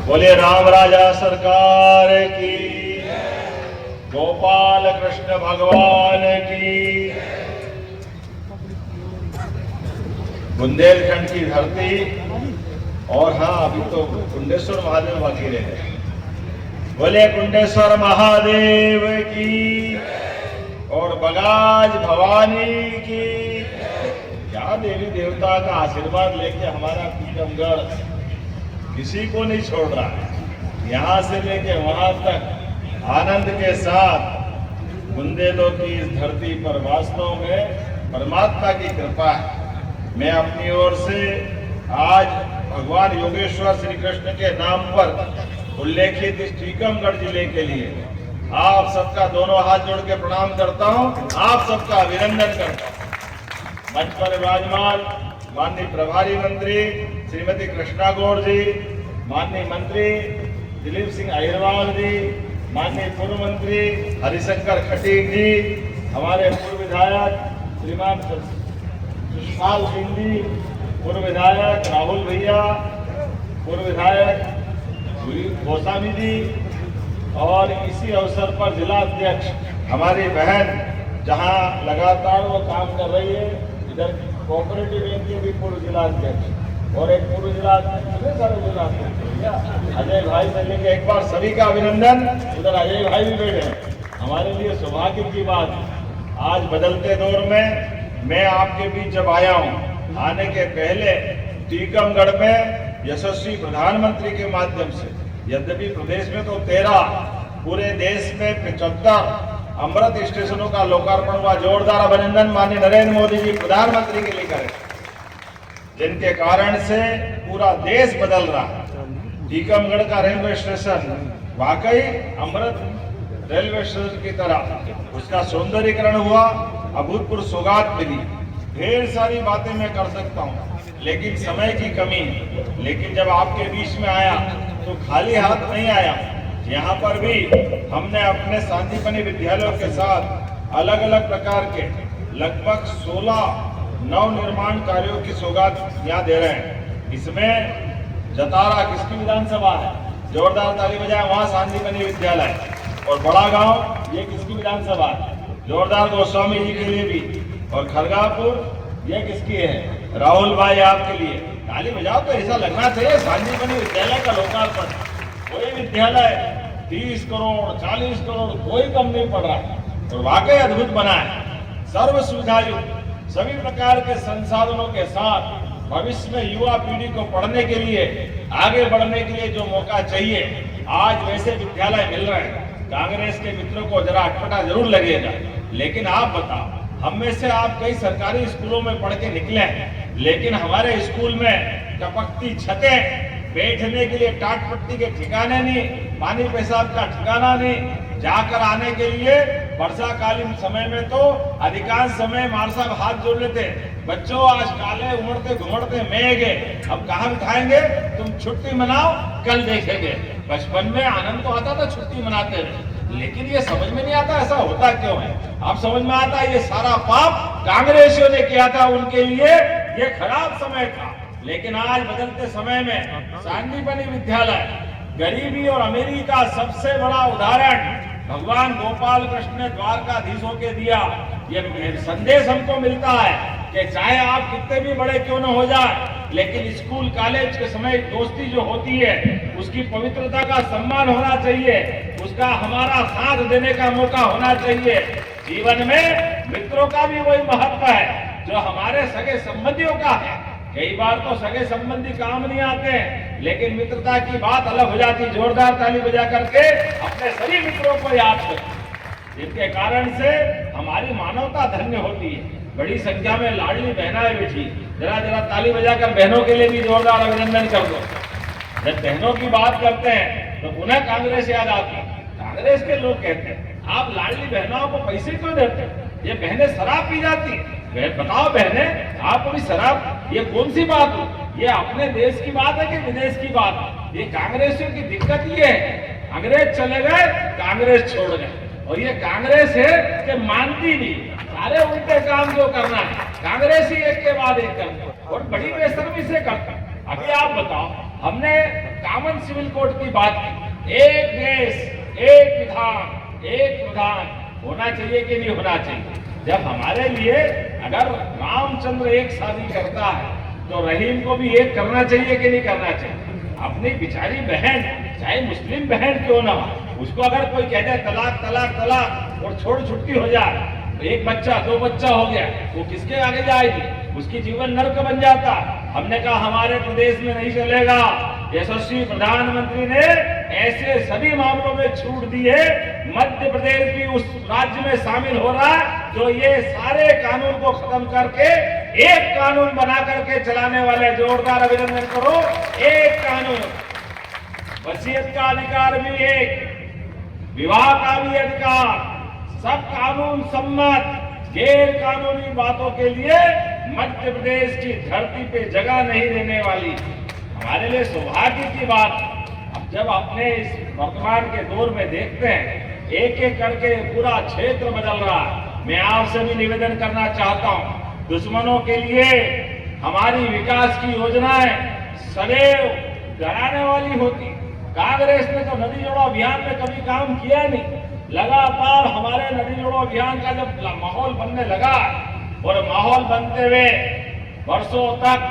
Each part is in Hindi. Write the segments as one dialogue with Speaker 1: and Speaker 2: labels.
Speaker 1: बोले राम राजा सरकार की, गोपाल कृष्ण भगवान की। बुंदेलखंड की धरती और हाँ अभी तो कुंडेश्वर महादेव बाकी रहे। बोले कुंडेश्वर महादेव की और बगाज भवानी की। क्या देवी देवता का आशीर्वाद लेके हमारा टीकमगढ़ किसी को नहीं छोड़ रहा है। यहाँ से लेके वहां तक आनंद के साथ बुंदेलों की इस धरती पर वास्तव में परमात्मा की कृपा है। मैं अपनी ओर से आज भगवान योगेश्वर श्री कृष्ण के नाम पर उल्लेखित इस टीकमगढ़ जिले के लिए आप सबका दोनों हाथ जोड़ के प्रणाम करता हूं, आप सबका अभिनंदन करता हूं। मंच पर विराजमान माननीय प्रभारी मंत्री श्रीमती कृष्णा गौड़ जी, माननीय मंत्री दिलीप सिंह अहिरवाल जी, माननीय पूर्व मंत्री हरिशंकर खटीक जी, हमारे पूर्व विधायक श्रीमान सुषपाल सिंह जी, पूर्व विधायक राहुल भैया, पूर्व विधायक गोस्वामी जी और इसी अवसर पर जिला अध्यक्ष हमारी बहन जहां लगातार वो काम कर रही है, इधर कोऑपरेटिव बैंक के भी पूर्व जिला अध्यक्ष और एक पूर्व जिला अध्यक्ष, जिला अध्यक्ष अजय भाई से लेकर एक बार सभी का अभिनंदन। उधर अजय भाई भी बैठे हैं। हमारे लिए सौभाग्य की बात आज बदलते दौर में मैं आपके बीच जब आया हूं, आने के पहले टीकमगढ़ में यशस्वी प्रधानमंत्री के माध्यम से, यद्यपि प्रदेश में तो 13 पूरे देश में 75 अमृत स्टेशनों का लोकार्पण हुआ। जोरदार अभिनंदन माननीय नरेंद्र मोदी जी प्रधानमंत्री के लिए करें, जिनके कारण से पूरा देश बदल रहा है। टीकमगढ़ का रेलवे स्टेशन वाकई अमृत रेलवे स्टेशन की तरह उसका सौंदर्यीकरण हुआ, अभूतपूर्व सौगात मिली। ढेर सारी बातें मैं कर सकता हूँ लेकिन समय की कमी है। लेकिन जब आपके बीच में आया तो खाली हाथ नहीं आया। यहाँ पर भी हमने अपने शांतिपनी विद्यालयों के साथ अलग अलग प्रकार के लगभग 16 नव निर्माण कार्यों की सौगात यहाँ दे रहे हैं। इसमें जतारा किसकी विधानसभा है, जोरदार ताली बजाए, वहाँ शांतिपनी विद्यालय। और बड़ा गांव ये किसकी विधानसभा है, जोरदार गोस्वामी जी के लिए भी। और खरगापुर ये किसकी है, राहुल भाई आपके लिए ताली बजाओ। तो ऐसा लगना चाहिए शांतिपनी विद्यालय का लोकार्पण। कोई विद्यालय 30 करोड़ 40 करोड़ कोई कम नहीं पड़ रहा है और वाकई अद्भुत बना है। सर्व सुविधा युक्त सभी प्रकार के संसाधनों के साथ भविष्य में युवा पीढ़ी को पढ़ने के लिए, आगे बढ़ने के लिए जो मौका चाहिए आज वैसे विद्यालय मिल रहे हैं। कांग्रेस के मित्रों को जरा अटपटा जरूर लगेगा, लेकिन आप बताओ, हम में से आप कई सरकारी स्कूलों में पढ़ के निकले हैं, लेकिन हमारे स्कूल में टपकती छतें, बैठने के लिए टाट पट्टी के ठिकाने नहीं, पानी पेशाब का ठिकाना नहीं, जाकर आने के लिए वर्षाकालीन समय में तो अधिकांश समय मार साहब हाथ जोड़ लेते, बच्चों आज काले उमड़ते घुमड़ते मेघ, अब कहाँ बिठाएंगे, तुम छुट्टी मनाओ कल देखेंगे। बचपन में आनंद तो आता था छुट्टी मनाते रहे, लेकिन ये समझ में नहीं आता ऐसा होता क्यों है। अब समझ में आता है ये सारा पाप कांग्रेसियों ने किया था, उनके लिए ये खराब समय था। लेकिन आज बदलते समय में शांतिपनी विद्यालय गरीबी और अमीरी का सबसे बड़ा उदाहरण भगवान गोपाल कृष्ण ने द्वारकाधीश होके दिया। ये संदेश हमको मिलता है कि चाहे आप कितने भी बड़े क्यों न हो जाए, लेकिन स्कूल कॉलेज के समय दोस्ती जो होती है उसकी पवित्रता का सम्मान होना चाहिए, उसका हमारा साथ देने का मौका होना चाहिए। जीवन में मित्रों का भी वही महत्व है जो हमारे सगे संबंधियों का है। कई बार तो सगे संबंधी काम नहीं आते हैं, लेकिन मित्रता की बात अलग हो जाती। जोरदार ताली बजा करके अपने सभी मित्रों को याद करें, जिनके कारण से हमारी मानवता धन्य होती है। बड़ी संख्या में लाडली बहनाएं बैठी, जरा जरा ताली बजाकर बहनों के लिए भी जोरदार अभिनंदन कर दो। जब बहनों की बात करते हैं तो पुनः कांग्रेस याद आती है। कांग्रेस के लोग कहते हैं आप लाडली बहनों को पैसे क्यों देते हैं, ये बहनें शराब पी जाती है। बताओ बहनें, आपको भी शराब, ये कौन सी बात हो, ये अपने देश की बात है कि विदेश की बात है। ये कांग्रेसियों की दिक्कत ये है, अंग्रेज चले गए कांग्रेस छोड़ गए, और ये कांग्रेस है कि मानती नहीं, सारे उल्टे काम जो करना है कांग्रेस ही एक के बाद एक करते और बड़ी बेशर्मी से करते। अभी आप बताओ, हमने
Speaker 2: कॉमन सिविल कोड की बात की। एक देश, एक विधान, एक प्रधान होना चाहिए कि नहीं होना चाहिए? जब हमारे लिए अगर रामचंद्र एक शादी करता है तो रहीम को भी एक करना चाहिए कि नहीं करना चाहिए? अपनी बेचारी बहन, चाहे मुस्लिम बहन क्यों ना हो, उसको अगर कोई कह दे तलाक तलाक तलाक और छोड़ छुट्टी हो जाए, तो एक बच्चा दो बच्चा हो गया, वो किसके आगे जाएगी? उसकी जीवन नर्क बन जाता। हमने कहा हमारे प्रदेश में नहीं चलेगा। यशस्वी प्रधानमंत्री ने ऐसे सभी मामलों में छूट दी है। मध्य प्रदेश भी उस राज्य में शामिल हो रहा है जो ये सारे कानून को खत्म करके एक कानून बना करके चलाने वाले। जोरदार अभिनंदन करो। एक कानून, वसीयत का अधिकार भी एक, विवाह का भी अधिकार, सब कानून सम्मत। गैर कानूनी बातों के लिए मध्य प्रदेश की धरती पे जगह नहीं रहने वाली। हमारे लिए सौभाग्य की बात, अब जब अपने इस वर्तमान के दौर में देखते हैं एक एक करके पूरा क्षेत्र बदल रहा है, मैं आपसे भी निवेदन करना चाहता हूं, दुश्मनों के लिए हमारी विकास की योजनाएं सदैव डराने वाली होती। कांग्रेस ने तो नदी जोड़ो अभियान में कभी काम किया नहीं। लगातार हमारे नदी जोड़ो अभियान का जब माहौल बनने लगा और माहौल बनते हुए वर्षों तक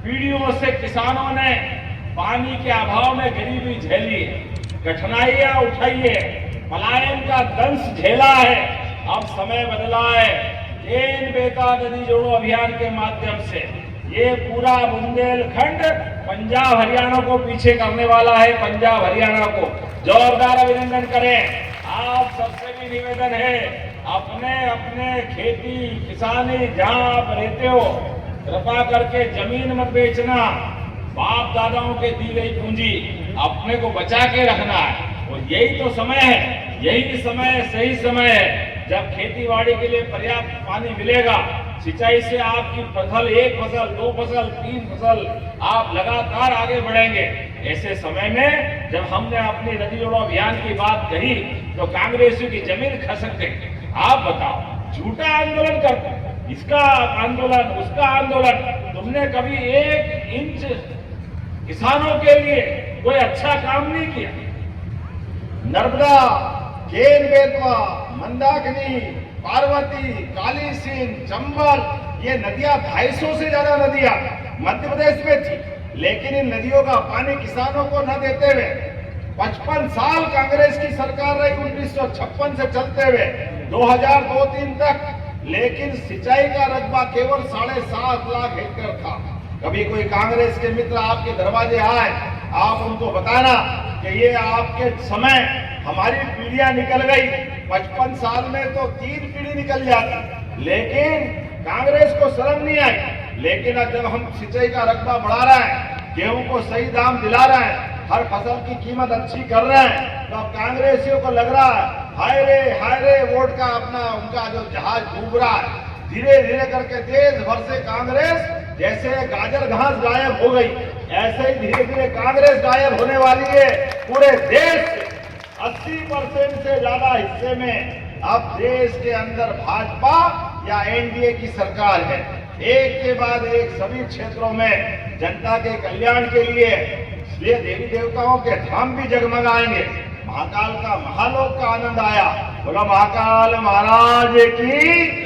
Speaker 2: पीढ़ियों से किसानों ने पानी के अभाव में गरीबी झेली है, कठिनाइयां उठाई है, पलायन का दंश झेला है। अब समय बदला है। केन बेता नदी जोड़ो अभियान के माध्यम से ये पूरा बुंदेलखंड पंजाब हरियाणा को पीछे करने वाला है। पंजाब हरियाणा को जोरदार अभिनंदन करें। आप सबसे भी निवेदन है, अपने अपने खेती किसानी जहां आप रहते हो, कृपा करके जमीन मत बेचना। बाप दादाओं के दी गई पूंजी अपने को बचा के रखना है। और यही तो समय है, यही समय सही समय है जब खेती बाड़ी के लिए पर्याप्त पानी मिलेगा। सिंचाई से आपकी फसल, एक फसल, दो फसल, तीन फसल, आप लगातार आगे बढ़ेंगे। ऐसे समय में जब हमने अपनी नदी जोड़ो अभियान की बात कही तो कांग्रेसियों की जमीन खसक गई। आप बताओ, झूठा आंदोलन करते, इसका आंदोलन उसका आंदोलन, तुमने कभी एक इंच किसानों के लिए कोई अच्छा काम नहीं किया।
Speaker 1: नर्मदा, केन बेतवा, मंदाकिनी, पार्वती, काली सिंध, चंबल, ये नदियां 250 से ज्यादा नदियां मध्य प्रदेश में थी, लेकिन इन नदियों का पानी किसानों को न देते हुए 55 साल कांग्रेस की सरकार रही, 1956 से चलते हुए 2002-03 तक, लेकिन सिंचाई का रकबा केवल 7.5 लाख हेक्टेयर था। कभी कोई कांग्रेस के मित्र आपके दरवाजे आए, आप उनको बताना कि ये आपके समय हमारी पीढ़ियां निकल गई, 55 साल में तो 3 पीढ़ी निकल जाती, लेकिन कांग्रेस को शर्म नहीं आई। लेकिन अब जब हम सिंचाई का रकबा बढ़ा रहे हैं, गेहूं को सही दाम दिला रहे हैं, हर फसल की कीमत अच्छी कर रहे हैं, तो अब कांग्रेसियों को लग रहा है हाय रे वोट का अपना उनका जो जहाज डूब रहा है। धीरे धीरे करके देश भर से कांग्रेस, जैसे गाजर घास गायब हो गई, ऐसे ही धीरे धीरे कांग्रेस गायब होने वाली है। पूरे देश से 80% से ज्यादा हिस्से में अब देश के अंदर भाजपा या एनडीए की सरकार है। एक के बाद एक सभी क्षेत्रों में जनता के कल्याण के लिए, इसलिए देवी देवताओं के धाम भी जगमगाएंगे। महाकाल का महालोक का आनंद आया, बोला महाकाल महाराज की।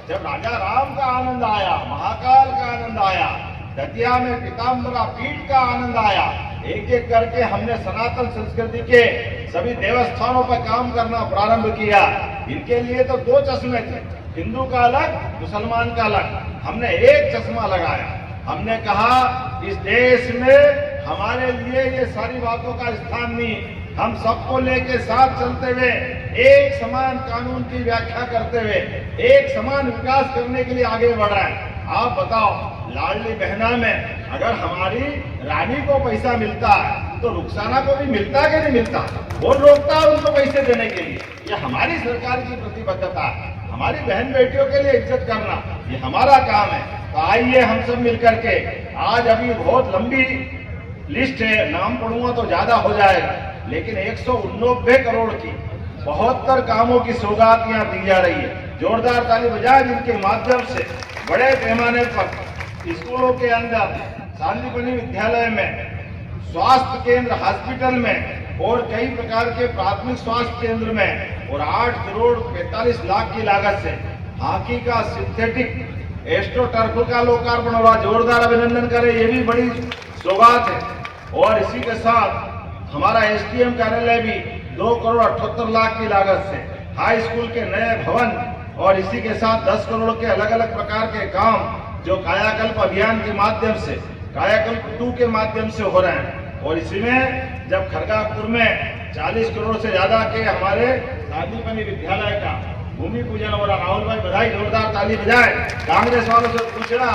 Speaker 1: जब राजा राम का आनंद आया, महाकाल का आनंद आया, दतिया में पीताम्बरा पीठ का आनंद आया। एक एक करके हमने सनातन संस्कृति के सभी देवस्थानों पर काम करना प्रारंभ किया। इनके लिए तो 2 चश्मे थे, हिंदू का अलग, मुसलमान का अलग। हमने एक चश्मा लगाया। हमने कहा इस देश में हमारे लिए ये सारी बातों का स्थान नहीं। हम सबको लेके साथ चलते हुए एक समान कानून की व्याख्या करते हुए एक समान विकास करने के लिए आगे बढ़ रहे हैं। आप बताओ, लाडली बहना में अगर हमारी रानी को पैसा मिलता है तो रुखसाना को भी मिलता कि नहीं मिलता? वो रोकता है उनको पैसे देने के लिए। ये हमारी सरकार की प्रतिबद्धता है। हमारी बहन बेटियों के लिए इज्जत करना ये हमारा काम है। तो आइए हम सब मिलकर के, आज अभी बहुत लंबी लिस्ट है, नाम पढ़ूंगा तो ज्यादा हो जाएगा, लेकिन 189 करोड़ की 72 कामों की सौगात यहाँ दी जा रही है। जोरदार ताली बजाएं, जिनके माध्यम से बड़े पैमाने पर स्कूलों के अंदर, सांदीपनि विद्यालय में स्वास्थ्य केंद्र हॉस्पिटल में और कई प्रकार के प्राथमिक स्वास्थ्य केंद्र में और 8 करोड़ 45 लाख की लागत से हॉकी का सिंथेटिक एस्ट्रोटर्फ का लोकार्पण हुआ। जोरदार अभिनंदन करें, ये भी बड़ी सौगात है। और इसी के साथ हमारा एसडीएम कार्यालय भी 2 करोड़ 78 लाख की लागत से हाई स्कूल के नए भवन और इसी के साथ 10 करोड़ के अलग अलग प्रकार के काम जो कायाकल्प अभियान के माध्यम से, कायाकल्प 2 के माध्यम से हो रहे हैं। और इसी में जब खरगापुर में 40 करोड़ से ज्यादा के हमारे शादीपनी विद्यालय का भूमि पूजन हो रहा। राहुल भाई बधाई, जोरदार ताली बजाए। कांग्रेस वालों से पूछना,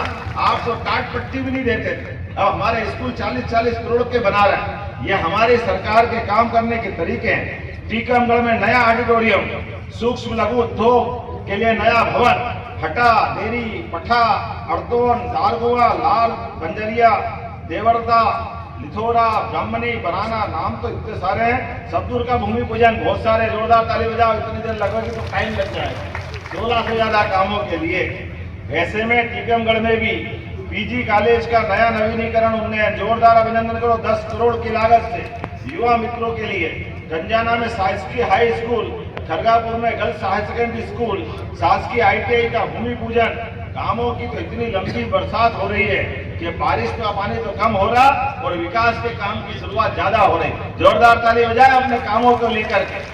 Speaker 1: आप तो टाट पट्टी भी नहीं देते थे, अब हमारे स्कूल 40-40 करोड़ के बना रहे हैं। ये हमारी सरकार के काम करने के तरीके हैं। टीकमगढ़ में नया ऑडिटोरियम, सूक्ष्म लघु उद्योग के लिए नया भवन, हटा, देरी, पठा, अर्दोन, दारगोवा, लाल, बंजरिया, देवरदा, लिथोरा, ब्राह्मणी, बनाना, नाम तो इतने सारे हैं। सबदूर का भूमि पूजन, बहुत सारे, जोरदार ताली बजाओ। इतनी देर लगेगी तो टाइम लग जाएगा। 16 से ज्यादा कामों के लिए। ऐसे में टीकमगढ़ में भी पीजी कॉलेज का नया नवीनीकरण उन्नयन, जोरदार अभिनंदन करो, 10 करोड़ की लागत से युवा मित्रों के लिए। गंजाना में शासकीय हाई स्कूल, खरगापुर में गर्ल्स हाई सेकेंडरी स्कूल, शासकीय ITI का भूमि पूजन। कामों की तो इतनी लंबी बरसात हो रही है कि बारिश का पानी तो कम हो रहा और विकास के काम की शुरुआत ज्यादा हो रही। जोरदार ताली बजाए अपने कामों को लेकर के।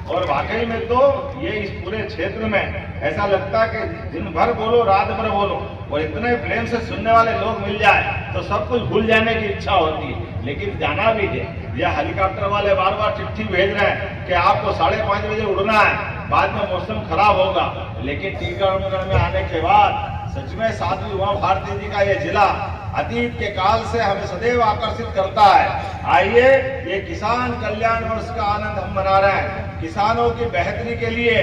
Speaker 1: और वाकई में तो ये इस पूरे क्षेत्र में ऐसा लगता है कि दिन भर बोलो रात भर बोलो और इतने प्रेम से सुनने वाले लोग मिल जाए तो सब कुछ भूल जाने की इच्छा होती है। लेकिन जाना भी है। यह हेलीकॉप्टर वाले बार बार चिट्ठी भेज रहे हैं कि आपको 5:30 बजे उड़ना है, बाद में मौसम खराब होगा। लेकिन टीकमगढ़ में आने के बाद सच में साध्वी उमा भारती जी का ये जिला अतीत के काल से हमें सदैव आकर्षित करता है। आइए, ये किसान कल्याण वर्ष का आनंद हम मना रहे हैं। किसानों की बेहतरी के लिए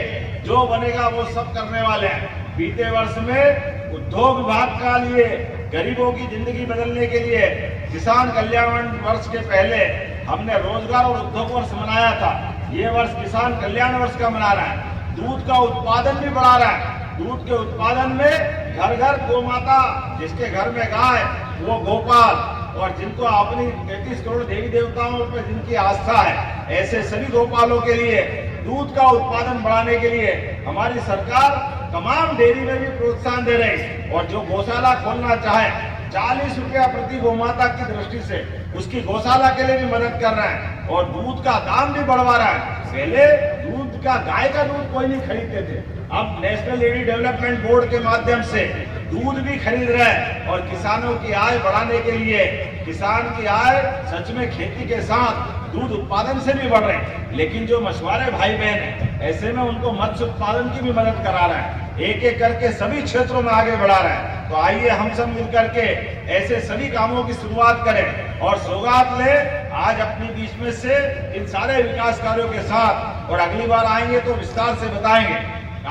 Speaker 1: जो बनेगा वो सब करने वाले हैं। बीते वर्ष में उद्योग विभाग का लिए गरीबों की जिंदगी बदलने के लिए किसान कल्याण वर्ष के पहले हमने रोजगार और उद्योग वर्ष मनाया था। ये वर्ष किसान कल्याण वर्ष का मना रहा है। दूध का उत्पादन भी बढ़ा रहा है। दूध के उत्पादन में घर घर गौ माता, जिसके घर में गाय वो गोपाल, और जिनको अपनी 33 करोड़ देवी देवताओं पर जिनकी आस्था है, ऐसे सभी गोपालों के लिए दूध का उत्पादन बढ़ाने के लिए हमारी सरकार तमाम डेयरी में भी प्रोत्साहन दे रही है। और जो गौशाला खोलना चाहे 40 रुपया प्रति गौमाता की दृष्टि से उसकी गौशाला के लिए भी मदद कर रहे हैं। और दूध का दाम भी बढ़वा रहा है। पहले दूध का, गाय का दूध कोई नहीं खरीदते थे, अब नेशनल डेयरी डेवलपमेंट बोर्ड के माध्यम से दूध भी खरीद रहे हैं। और किसानों की आय बढ़ाने के लिए, किसान की आय सच में खेती के साथ दूध उत्पादन से भी बढ़ रहे हैं। लेकिन जो मछुआरे भाई बहन हैं, ऐसे में उनको मत्स्य उत्पादन की भी मदद करा रहे हैं। एक एक करके सभी क्षेत्रों में आगे बढ़ा रहे हैं। तो आइए हम सब मिलकर के ऐसे सभी कामों की शुरुआत करें और सौगात ले आज अपनी बीच में से इन सारे विकास कार्यों के साथ। और अगली बार आएंगे तो विस्तार से बताएंगे।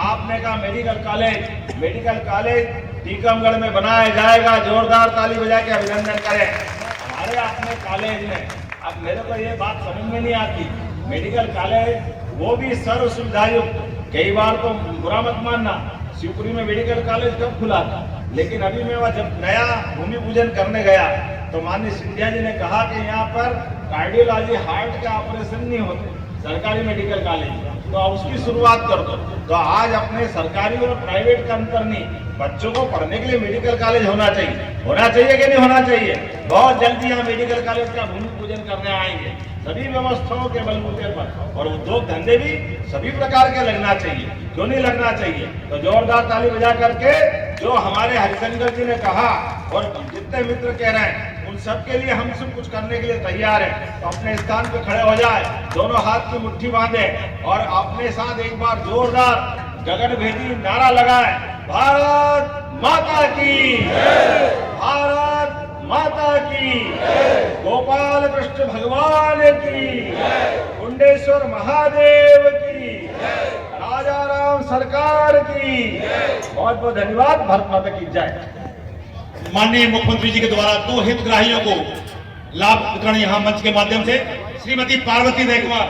Speaker 1: आपने कहा मेडिकल कॉलेज टीकमगढ़ में बनाया जाएगा। जोरदार ताली बजा के अभिनंदन करें हमारे अपने कॉलेज में। अब मेरे को ये बात समझ में नहीं आती, मेडिकल कॉलेज वो भी सर्व सुविधायुक्त। कई बार तो बुरा मत मानना, शिवपुरी में मेडिकल कॉलेज कब खुला था, लेकिन अभी मैं वह जब नया भूमि पूजन करने गया तो माननीय सिंधिया जी ने कहा कि यहाँ पर कार्डियोलॉजी, हार्ट का ऑपरेशन नहीं होते सरकारी मेडिकल कॉलेज, तो अब उसकी शुरुआत कर दो। तो आज अपने सरकारी और प्राइवेट का अंतर नहीं, बच्चों को पढ़ने के लिए मेडिकल कॉलेज होना चाहिए। होना चाहिए कि नहीं होना चाहिए? बहुत जल्दी यहाँ मेडिकल कॉलेज का भूमि पूजन करने आएंगे सभी व्यवस्थाओं के बलबूते पर। और उद्योग धंधे भी सभी प्रकार के लगना चाहिए, क्यों नहीं लगना चाहिए? तो जोरदार ताली बजा करके जो हमारे हरिशंकर जी ने कहा और जितने मित्र कह रहे हैं उन सब के लिए हम सब कुछ करने के लिए तैयार हैं। तो अपने स्थान पे खड़े हो जाए, दोनों हाथ की मुट्ठी बांधे और अपने साथ एक बार जोरदार गगनभेदी नारा लगाए, भारत माता की, भारत माता की, गोपाल कृष्ण भगवान की, कुंडेश्वर महादेव की, राजा राम सरकार की। बहुत बहुत धन्यवाद। भारत माता की जय।
Speaker 3: माननीय मुख्यमंत्री जी के द्वारा 2 हितग्राहियों को लाभ वितरण यहाँ मंच के माध्यम से श्रीमती पार्वती देकवार